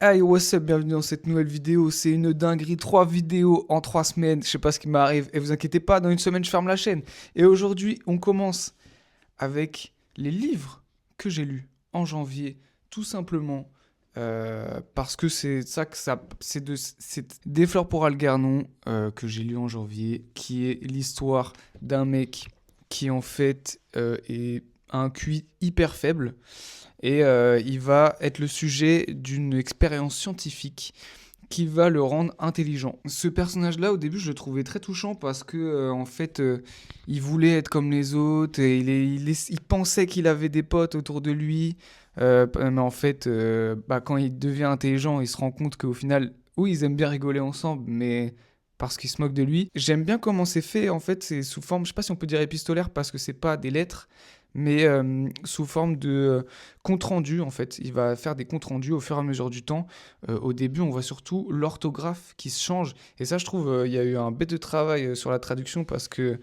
Hey, what's up, bienvenue dans cette nouvelle vidéo, c'est une dinguerie, 3 vidéos en 3 semaines, je sais pas ce qui m'arrive, et vous inquiétez pas, dans une semaine je ferme la chaîne. Et aujourd'hui, on commence avec les livres que j'ai lus en janvier, tout simplement, parce que c'est Des fleurs pour Algernon, que j'ai lu en janvier, qui est l'histoire d'un mec qui en fait a un QI hyper faible, et il va être le sujet d'une expérience scientifique qui va le rendre intelligent. Ce personnage-là, au début, je le trouvais très touchant parce que, en fait, il voulait être comme les autres et il pensait qu'il avait des potes autour de lui. Mais en fait, quand il devient intelligent, il se rend compte qu'au final, oui, ils aiment bien rigoler ensemble, mais parce qu'ils se moquent de lui. J'aime bien comment c'est fait, en fait, c'est sous forme, je sais pas si on peut dire épistolaire parce que c'est pas des lettres, mais sous forme de compte rendu, en fait. Il va faire des comptes rendus au fur et à mesure du temps. Au début, on voit surtout l'orthographe qui se change. Et ça, je trouve, il y a eu un bête de travail sur la traduction parce que,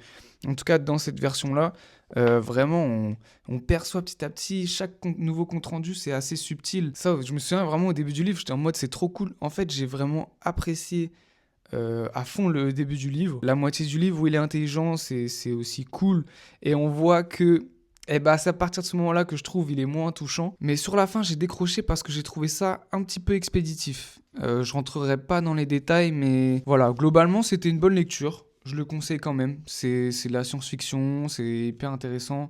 en tout cas, dans cette version-là, vraiment, on perçoit petit à petit chaque nouveau compte rendu, c'est assez subtil. Ça, je me souviens vraiment au début du livre, j'étais en mode c'est trop cool. En fait, j'ai vraiment apprécié à fond le début du livre. La moitié du livre où il est intelligent, c'est aussi cool. Et on voit que c'est à partir de ce moment-là que je trouve il est moins touchant. Mais sur la fin, j'ai décroché parce que j'ai trouvé ça un petit peu expéditif. Je rentrerai pas dans les détails, mais voilà, globalement, c'était une bonne lecture. Je le conseille quand même. C'est de la science-fiction, c'est hyper intéressant.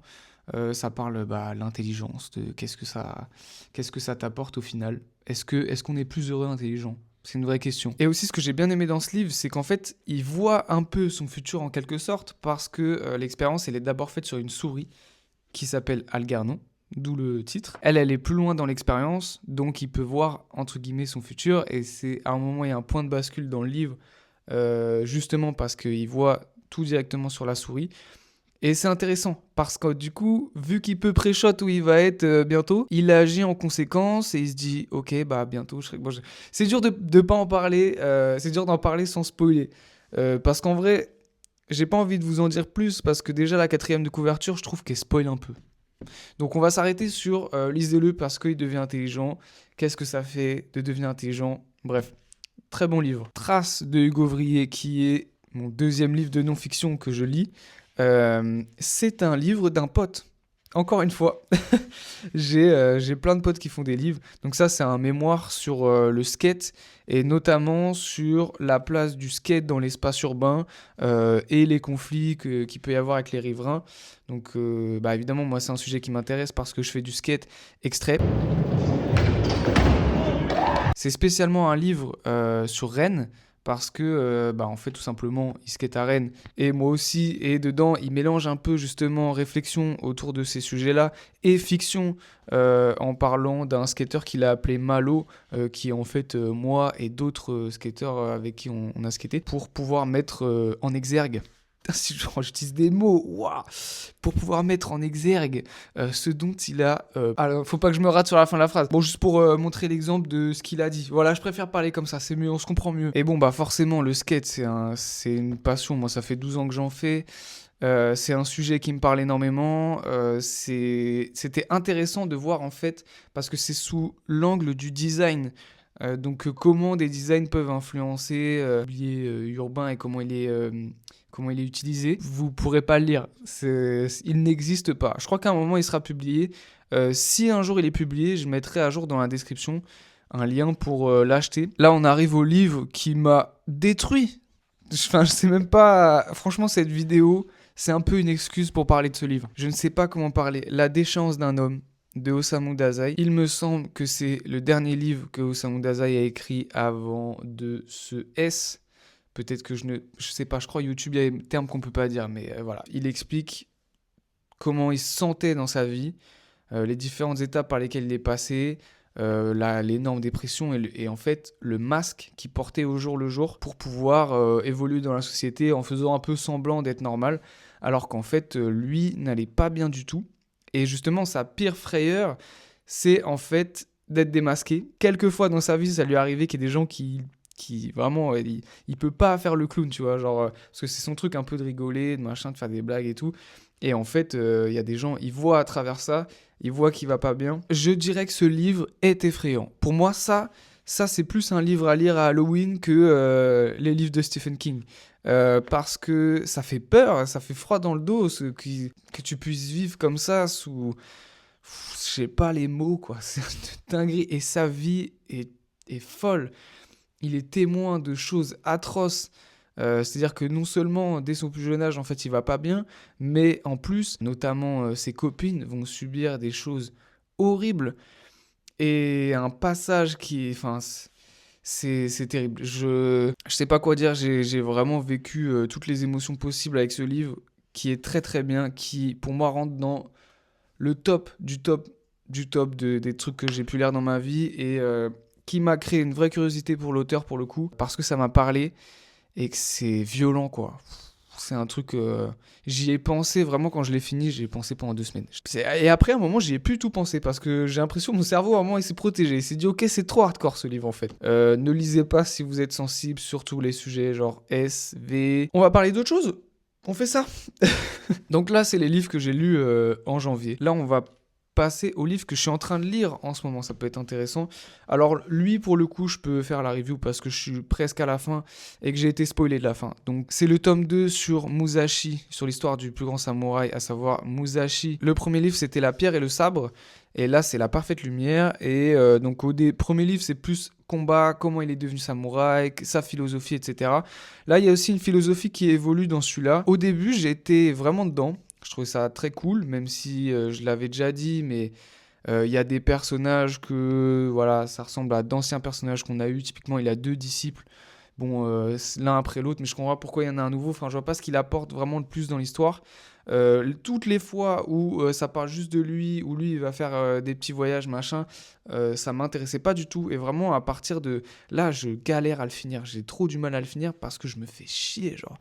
Ça parle l'intelligence, de qu'est-ce que ça t'apporte au final. Est-ce qu'on est plus heureux intelligent? C'est une vraie question. Et aussi, ce que j'ai bien aimé dans ce livre, c'est qu'en fait, il voit un peu son futur en quelque sorte, parce que l'expérience, elle est d'abord faite sur une souris qui s'appelle Algernon, d'où le titre. Elle est plus loin dans l'expérience, donc il peut voir, entre guillemets, son futur, et c'est à un moment, il y a un point de bascule dans le livre, justement parce qu'il voit tout directement sur la souris. Et c'est intéressant parce que du coup, vu qu'il peut pré-shot où il va être bientôt, il agit en conséquence et il se dit ok bientôt je serai. C'est dur de pas en parler, c'est dur d'en parler sans spoiler. Parce qu'en vrai, j'ai pas envie de vous en dire plus parce que déjà la quatrième de couverture, je trouve qu'elle spoil un peu. Donc on va s'arrêter sur lisez-le parce qu'il devient intelligent. Qu'est-ce que ça fait de devenir intelligent? Bref, très bon livre. Trace de Hugo Vrier qui est mon deuxième livre de non-fiction que je lis. C'est un livre d'un pote. Encore une fois, j'ai plein de potes qui font des livres. Donc ça, c'est un mémoire sur le skate et notamment sur la place du skate dans l'espace urbain et les conflits qu'il peut y avoir avec les riverains. Donc évidemment, moi, c'est un sujet qui m'intéresse parce que je fais du skate extrait. C'est spécialement un livre sur Rennes parce que, en fait, tout simplement, il skate à Rennes et moi aussi. Et dedans, il mélange un peu justement réflexion autour de ces sujets-là et fiction en parlant d'un skateur qu'il a appelé Malo, qui est en fait moi et d'autres skateurs avec qui on a skaté pour pouvoir mettre en exergue. Si j'utilise des mots, waouh, pour pouvoir mettre en exergue ce dont il a. Alors, faut pas que je me rate sur la fin de la phrase. Bon, juste pour montrer l'exemple de ce qu'il a dit. Voilà, je préfère parler comme ça, c'est mieux, on se comprend mieux. Et bon, forcément, le skate, c'est une passion. Moi, ça fait 12 ans que j'en fais. C'est un sujet qui me parle énormément. C'était intéressant de voir en fait, parce que c'est sous l'angle du design. Donc comment des designs peuvent influencer le mobilier urbain et comment il est utilisé. Vous pourrez pas le lire, il n'existe pas. Je crois qu'à un moment il sera publié. Si un jour il est publié, je mettrai à jour dans la description un lien pour l'acheter. Là on arrive au livre qui m'a détruit. Enfin je sais même pas, franchement cette vidéo c'est un peu une excuse pour parler de ce livre. Je ne sais pas comment parler. La déchéance d'un homme de Osamu Dazai. Il me semble que c'est le dernier livre que Osamu Dazai a écrit avant de se S. Peut-être que je sais pas, je crois YouTube, il y a des termes qu'on peut pas dire, mais voilà. Il explique comment il se sentait dans sa vie, les différentes étapes par lesquelles il est passé, l'énorme dépression et en fait le masque qu'il portait au jour le jour pour pouvoir évoluer dans la société en faisant un peu semblant d'être normal, alors qu'en fait lui n'allait pas bien du tout. Et justement, sa pire frayeur, c'est en fait d'être démasqué. Quelquefois dans sa vie, ça lui est arrivé qu'il y ait des gens qui vraiment, il peut pas faire le clown, tu vois, genre, parce que c'est son truc un peu de rigoler, de machin, de faire des blagues et tout. Et en fait, il y a des gens, ils voient à travers ça, ils voient qu'il va pas bien. Je dirais que ce livre est effrayant. Pour moi, ça, Ça, c'est plus un livre à lire à Halloween que les livres de Stephen King. Parce que ça fait peur, ça fait froid dans le dos, que tu puisses vivre comme ça sous, je sais pas les mots, quoi. C'est une dinguerie. Et sa vie est folle. Il est témoin de choses atroces. C'est-à-dire que non seulement dès son plus jeune âge, en fait, il va pas bien, mais en plus, notamment ses copines vont subir des choses horribles et un passage qui est, enfin, c'est terrible. Je sais pas quoi dire. J'ai vraiment vécu toutes les émotions possibles avec ce livre, qui est très très bien, qui pour moi rentre dans le top du top du top des trucs que j'ai pu lire dans ma vie et qui m'a créé une vraie curiosité pour l'auteur pour le coup, parce que ça m'a parlé et que c'est violent quoi. C'est un truc, j'y ai pensé vraiment quand je l'ai fini, j'y ai pensé pendant 2 semaines. Et après, à un moment, j'y ai plus tout pensé parce que j'ai l'impression que mon cerveau, à un moment, il s'est protégé. Il s'est dit, ok, c'est trop hardcore ce livre en fait. Ne lisez pas si vous êtes sensible, surtout les sujets genre S, V. On va parler d'autre chose. On fait ça. Donc là, c'est les livres que j'ai lus en janvier. Là, on va passer au livre que je suis en train de lire en ce moment, ça peut être intéressant. Alors lui, pour le coup, je peux faire la review parce que je suis presque à la fin et que j'ai été spoilé de la fin. Donc c'est le tome 2 sur Musashi, sur l'histoire du plus grand samouraï, à savoir Musashi. Le premier livre, c'était La pierre et le sabre, et là, c'est La parfaite lumière. Et donc au premier livre, c'est plus combat, comment il est devenu samouraï, sa philosophie, etc. Là, il y a aussi une philosophie qui évolue dans celui-là. Au début, j'ai été vraiment dedans. Je trouvais ça très cool, même si je l'avais déjà dit, mais il y a des personnages que, voilà, ça ressemble à d'anciens personnages qu'on a eu. Typiquement, il a 2 disciples, bon, l'un après l'autre, mais je comprends pas pourquoi il y en a un nouveau. Enfin, je vois pas ce qu'il apporte vraiment le plus dans l'histoire. Toutes les fois où ça parle juste de lui, où lui il va faire des petits voyages, machin, ça m'intéressait pas du tout. Et vraiment, à partir de là, je galère à le finir. J'ai trop du mal à le finir parce que je me fais chier, genre.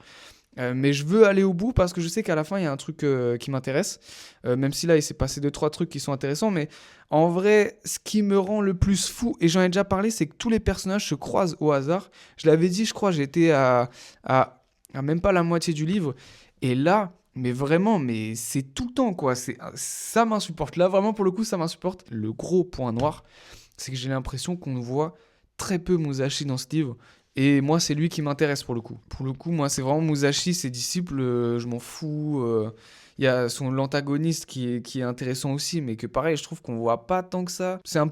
Mais je veux aller au bout parce que je sais qu'à la fin, il y a un truc qui m'intéresse. Même si là, il s'est passé 2-3 trucs qui sont intéressants. Mais en vrai, ce qui me rend le plus fou, et j'en ai déjà parlé, c'est que tous les personnages se croisent au hasard. Je l'avais dit, je crois, j'étais à même pas la moitié du livre. Et là, mais vraiment, mais c'est tout le temps, quoi. Ça m'insupporte. Là, vraiment, pour le coup, ça m'insupporte. Le gros point noir, c'est que j'ai l'impression qu'on voit très peu Musashi dans ce livre. Et moi, c'est lui qui m'intéresse pour le coup. Pour le coup, moi, c'est vraiment Musashi, ses disciples, je m'en fous. Il y a l'antagoniste qui est intéressant aussi, mais que pareil, je trouve qu'on voit pas tant que ça. C'est une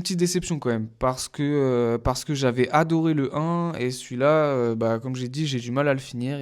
petite déception quand même, parce que j'avais adoré le 1, et celui-là, bah, comme j'ai dit, j'ai du mal à le finir.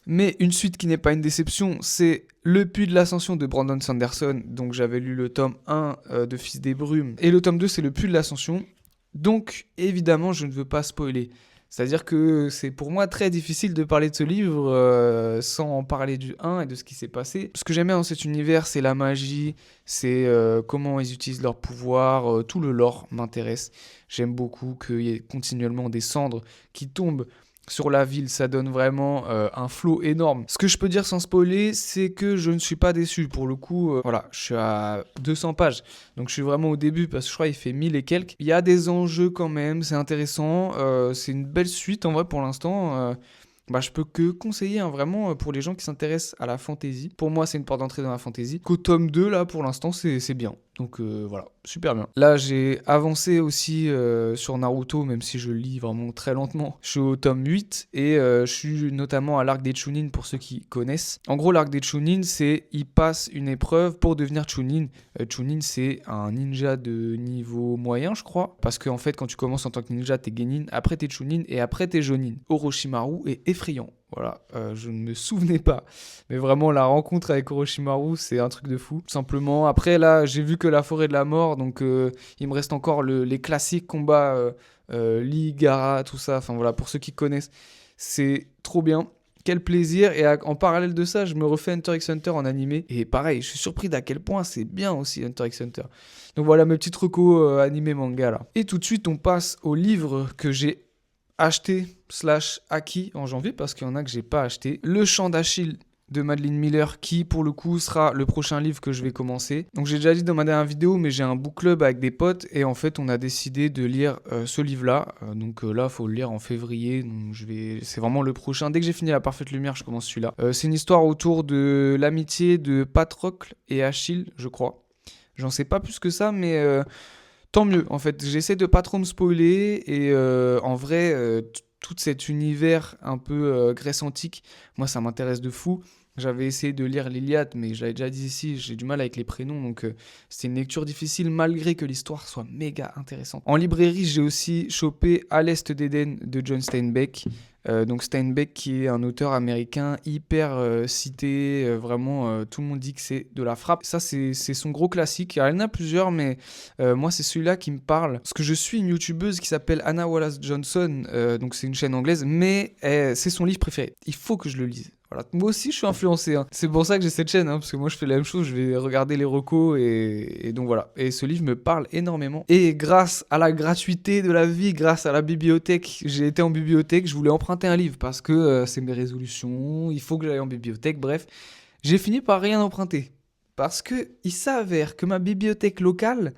Mais une suite qui n'est pas une déception, c'est Le Puits de l'Ascension de Brandon Sanderson. Donc j'avais lu le tome 1 de Fils des Brumes, et le tome 2, c'est Le Puits de l'Ascension. Donc, évidemment, je ne veux pas spoiler. C'est-à-dire que c'est pour moi très difficile de parler de ce livre sans en parler du 1 et de ce qui s'est passé. Ce que j'aime bien dans cet univers, c'est la magie, c'est comment ils utilisent leur pouvoir, tout le lore m'intéresse. J'aime beaucoup qu'il y ait continuellement des cendres qui tombent sur la ville, ça donne vraiment un flow énorme. Ce que je peux dire sans spoiler, c'est que je ne suis pas déçu. Pour le coup, voilà, je suis à 200 pages. Donc je suis vraiment au début parce que je crois qu'il fait 1000 et quelques. Il y a des enjeux quand même, c'est intéressant. C'est une belle suite en vrai pour l'instant. Bah, je peux que conseiller hein, vraiment pour les gens qui s'intéressent à la fantasy. Pour moi, c'est une porte d'entrée dans la fantasy. Qu'au tome 2, là, pour l'instant, c'est bien. Donc voilà, super bien. Là, j'ai avancé aussi sur Naruto, même si je lis vraiment très lentement. Je suis au tome 8 et je suis notamment à l'arc des Chunin pour ceux qui connaissent. En gros, l'arc des Chunin, c'est il passe une épreuve pour devenir Chunin. Chunin, c'est un ninja de niveau moyen, je crois. Parce qu'en fait, quand tu commences en tant que ninja, t'es Genin, après t'es Chunin et après t'es Jonin. Orochimaru est effrayant. Voilà, je ne me souvenais pas. Mais vraiment, la rencontre avec Orochimaru, c'est un truc de fou. Tout simplement. Après, là, j'ai vu que la forêt de la mort, donc il me reste encore les classiques combats Lee, Gaara, tout ça. Enfin voilà, pour ceux qui connaissent, c'est trop bien. Quel plaisir. Et en parallèle de ça, je me refais Hunter x Hunter en animé. Et pareil, je suis surpris d'à quel point c'est bien aussi Hunter x Hunter. Donc voilà mes petites recos animé manga là. Et tout de suite, on passe au livre que j'ai acheté / acquis en janvier, parce qu'il y en a que j'ai pas acheté. Le Chant d'Achille de Madeline Miller, qui pour le coup sera le prochain livre que je vais commencer. Donc j'ai déjà dit dans ma dernière vidéo, mais j'ai un book club avec des potes et en fait on a décidé de lire ce livre-là. Donc là faut le lire en février. Donc c'est vraiment le prochain. Dès que j'ai fini La Parfaite Lumière, je commence celui-là. C'est une histoire autour de l'amitié de Patrocle et Achille, je crois. J'en sais pas plus que ça, mais tant mieux, en fait. J'essaie de pas trop me spoiler et en vrai, tout cet univers un peu Grèce antique, moi ça m'intéresse de fou. J'avais essayé de lire l'Iliade, mais je l'avais déjà dit ici, j'ai du mal avec les prénoms, donc c'est une lecture difficile malgré que l'histoire soit méga intéressante. En librairie, j'ai aussi chopé À l'Est d'Éden de John Steinbeck. Donc Steinbeck qui est un auteur américain hyper cité, vraiment tout le monde dit que c'est de la frappe. Ça c'est son gros classique. Alors, il y en a plusieurs mais moi c'est celui-là qui me parle. Parce que je suis une youtubeuse qui s'appelle Anna Wallace Johnson, donc c'est une chaîne anglaise, mais c'est son livre préféré. Il faut que je le lise. Voilà. Moi aussi je suis influencé, hein. C'est pour ça que j'ai cette chaîne, hein, parce que moi je fais la même chose, je vais regarder les recos et donc voilà. Et ce livre me parle énormément. Et grâce à la gratuité de la vie, grâce à la bibliothèque, j'ai été en bibliothèque, je voulais emprunter un livre parce que c'est mes résolutions, il faut que j'aille en bibliothèque, bref. J'ai fini par rien emprunter. Parce que il s'avère que ma bibliothèque locale,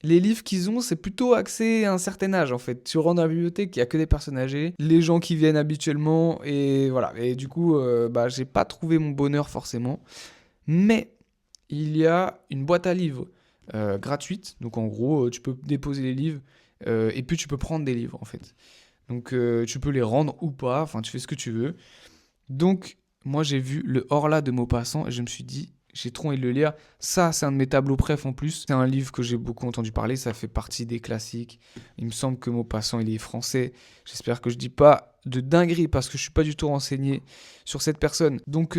les livres qu'ils ont, c'est plutôt axé à un certain âge en fait. Tu rentres dans la bibliothèque, il n'y a que des personnes âgées, les gens qui viennent habituellement, et voilà. Et du coup, j'ai pas trouvé mon bonheur forcément. Mais il y a une boîte à livres gratuite. Donc en gros, tu peux déposer les livres et puis tu peux prendre des livres en fait. Donc tu peux les rendre ou pas, enfin tu fais ce que tu veux. Donc moi j'ai vu le Horla de Maupassant et je me suis dit, j'ai trop envie de le lire. Ça, c'est un de mes tableaux préf en plus. C'est un livre que j'ai beaucoup entendu parler, ça fait partie des classiques. Il me semble que Maupassant, il est français. J'espère que je dis pas de dinguerie parce que je suis pas du tout renseigné sur cette personne. Donc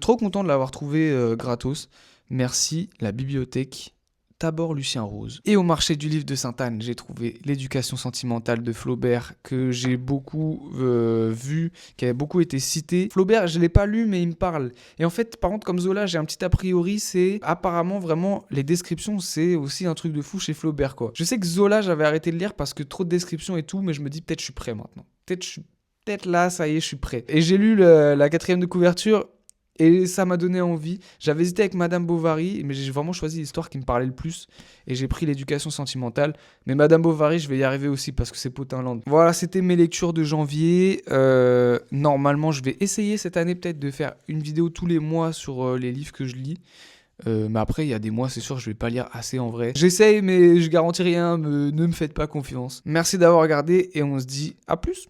trop content de l'avoir trouvé gratos. Merci la bibliothèque Tabor Lucien Rose. Et au marché du livre de Sainte-Anne, j'ai trouvé L'éducation sentimentale de Flaubert, que j'ai beaucoup vu, qui a beaucoup été cité. Flaubert, je ne l'ai pas lu, mais il me parle. Et en fait, par contre, comme Zola, j'ai un petit a priori, c'est apparemment vraiment, les descriptions, c'est aussi un truc de fou chez Flaubert, quoi. Je sais que Zola, j'avais arrêté de lire parce que trop de descriptions et tout, mais je me dis peut-être je suis prêt maintenant. Peut-être là, ça y est, je suis prêt. Et j'ai lu la 4e de couverture. Et ça m'a donné envie. J'avais hésité avec Madame Bovary, mais j'ai vraiment choisi l'histoire qui me parlait le plus. Et j'ai pris l'éducation sentimentale. Mais Madame Bovary, je vais y arriver aussi parce que c'est Potinland. Voilà, c'était mes lectures de janvier. Normalement, je vais essayer cette année peut-être de faire une vidéo tous les mois sur les livres que je lis. Mais après, il y a des mois, c'est sûr, je vais pas lire assez en vrai. J'essaye, mais je garantis rien. Ne me faites pas confiance. Merci d'avoir regardé et on se dit à plus.